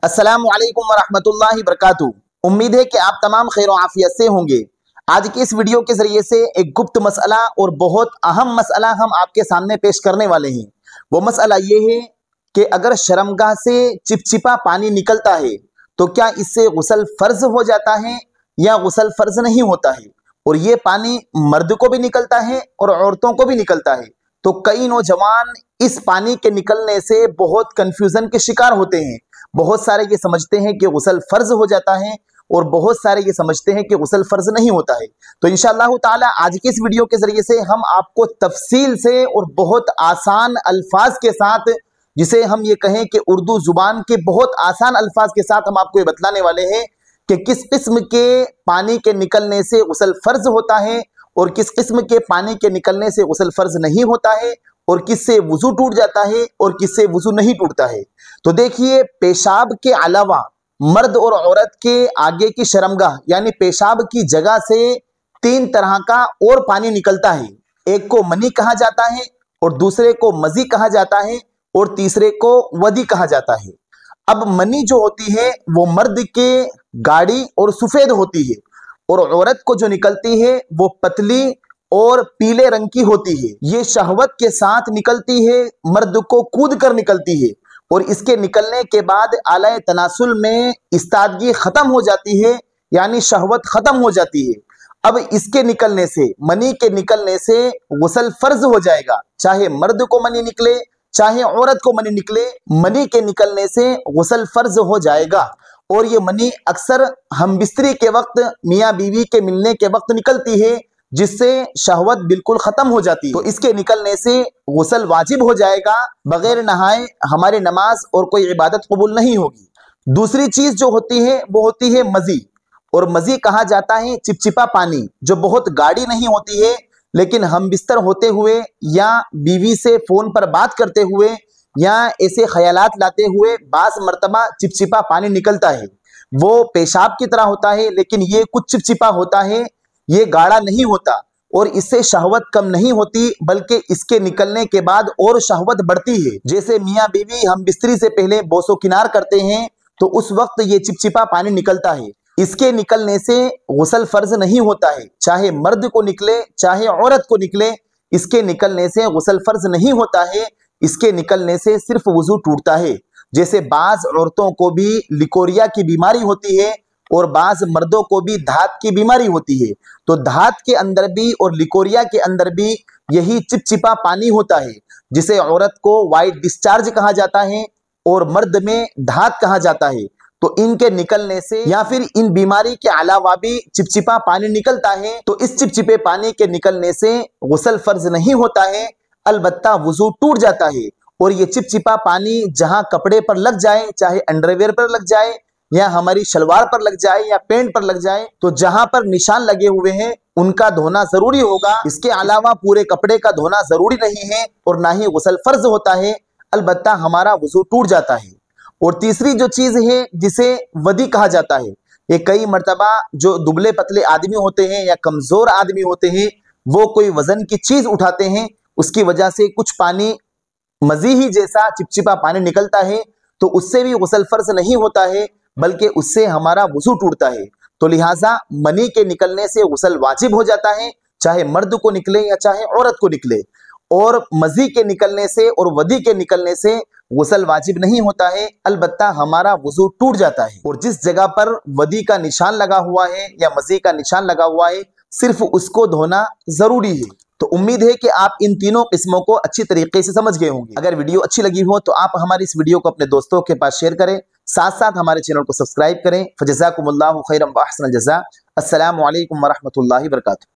अस्सलामु अलैकुम वरहमतुल्लाहि वबरकातुहू। उम्मीद है कि आप तमाम खैर आफियत से होंगे। आज की इस वीडियो के जरिए से एक गुप्त मसला और बहुत अहम मसला हम आपके सामने पेश करने वाले हैं। वो मसला ये है कि अगर शर्मगाह से चिपचिपा पानी निकलता है तो क्या इससे गुस्ल फर्ज हो जाता है या गुस्ल फर्ज नहीं होता है। और ये पानी मर्द को भी निकलता है और औरतों को भी निकलता है। तो कई नौजवान इस पानी के निकलने से बहुत कंफ्यूजन के शिकार होते हैं। बहुत सारे ये समझते हैं कि गुस्ल फर्ज हो जाता है और बहुत सारे ये समझते हैं कि गुस्ल फर्ज नहीं होता है। तो इंशाअल्लाह ताला आज की इस वीडियो के जरिए से हम आपको तफसील से और बहुत आसान अल्फाज के साथ, जिसे हम ये कहें कि उर्दू जुबान के बहुत आसान अल्फाज के साथ हम आपको ये बतलाने वाले हैं कि किस किस्म के पानी के निकलने से गुस्ल फर्ज होता है और किस किस्म के पानी के निकलने से गुस्ल फर्ज नहीं होता है, और किससे वुजू टूट जाता है और किससे वुजू नहीं टूटता है। तो देखिए, पेशाब के अलावा मर्द और औरत के आगे की शर्मगाह यानी पेशाब की जगह से तीन तरह का और पानी निकलता है। एक को मनी कहा जाता है और दूसरे को मजी कहा जाता है और तीसरे को वदी कहा जाता है। अब मनी जो होती है वो मर्द के गाढ़ी और सफेद होती है और औरत को जो निकलती है वो पतली और पीले रंग की होती है। ये शहवत के साथ निकलती है, मर्द को कूद कर निकलती है और इसके निकलने के बाद आला तनासुल में इस्तादगी खत्म हो जाती है, यानी शहवत खत्म हो जाती है। अब इसके निकलने से, मनी के निकलने से गुस्ल फर्ज हो जाएगा, चाहे मर्द को मनी निकले चाहे औरत को मनी निकले। मनी के निकलने से गुस्ल फर्ज हो जाएगा और ये मनी अक्सर हम बिस्तरी के वक्त, मियाँ बीवी के मिलने के वक्त निकलती है, जिससे शहवत बिल्कुल खत्म हो जाती है। तो इसके निकलने से गुस्ल वाजिब हो जाएगा। बगैर नहाए हमारी नमाज और कोई इबादत कबूल नहीं होगी। दूसरी चीज जो होती है वो होती है मजी, और मजी कहा जाता है चिपचिपा पानी जो बहुत गाढ़ी नहीं होती है, लेकिन हम बिस्तर होते हुए या बीवी से फोन पर बात करते हुए या ऐसे ख्यालात लाते हुए बास मर्तबा चिपचिपा पानी निकलता है। वो पेशाब की तरह होता है, लेकिन ये कुछ चिपचिपा होता है, ये गाढ़ा नहीं होता और इससे शहवत कम नहीं होती, बल्कि इसके निकलने के बाद और शहवत बढ़ती है। जैसे मियाँ बीवी हम बिस्तरी से पहले बोसो किनार करते हैं तो उस वक्त ये चिपचिपा पानी निकलता है। इसके निकलने से गुस्ल फर्ज नहीं होता है, चाहे मर्द को निकले चाहे औरत को निकले। इसके निकलने से गुस्ल फर्ज नहीं होता है, इसके निकलने से सिर्फ वुजू टूटता है। जैसे बाज औरतों को भी लिकोरिया की बीमारी होती है और बाज मर्दों को भी धात की बीमारी होती है। तो धात के अंदर भी और लिकोरिया के अंदर भी यही चिपचिपा पानी होता है, जिसे औरत को वाइट डिस्चार्ज कहा जाता है और मर्द में धात कहा जाता है। तो इनके निकलने से या फिर इन बीमारी के अलावा भी चिपचिपा पानी निकलता है। तो इस चिपचिपे पानी के निकलने से गुस्ल फर्ज नहीं होता है, अलबत्ता वुजू टूट जाता है। और ये चिपचिपा पानी जहां कपड़े पर लग जाए, चाहे अंडरवेयर पर लग जाए या हमारी शलवार पर लग जाए या पैंट पर लग जाए, तो जहां पर निशान लगे हुए हैं उनका धोना जरूरी होगा। इसके अलावा पूरे कपड़े का धोना जरूरी नहीं है और ना ही गुस्ल फर्ज होता है, अलबत्ता हमारा वुजू टूट जाता है। और तीसरी जो चीज है जिसे वदी कहा जाता है, ये कई मर्तबा जो दुबले पतले आदमी होते हैं या कमजोर आदमी होते हैं, वो कोई वजन की चीज उठाते हैं, उसकी वजह से कुछ पानी मजी ही जैसा चिपचिपा पानी निकलता है, तो उससे भी गुस्ल फर्ज नहीं होता है, बल्कि उससे हमारा वुजू टूटता है। तो लिहाजा मनी के निकलने से गुस्ल वाजिब हो जाता है, चाहे मर्द को निकले या चाहे औरत को निकले। और मजी के निकलने से और वदी के निकलने से गुस्ल वाजिब नहीं होता है, अलबत्ता हमारा वुजू टूट जाता है। और जिस जगह पर वदी का निशान लगा हुआ है या मजी का निशान लगा हुआ है, सिर्फ उसको धोना जरूरी है। तो उम्मीद है कि आप इन तीनों किस्मों को अच्छी तरीके से समझ गए होंगे। अगर वीडियो अच्छी लगी हो तो आप हमारी इस वीडियो को अपने दोस्तों के पास शेयर करें, साथ साथ हमारे चैनल को सब्सक्राइब करें। फजज़ाकुमुल्लाहु खैरन व अहसनल जज़ा। अस्सलामु अलैकुम व रहमतुल्लाहि व बरकातुहू।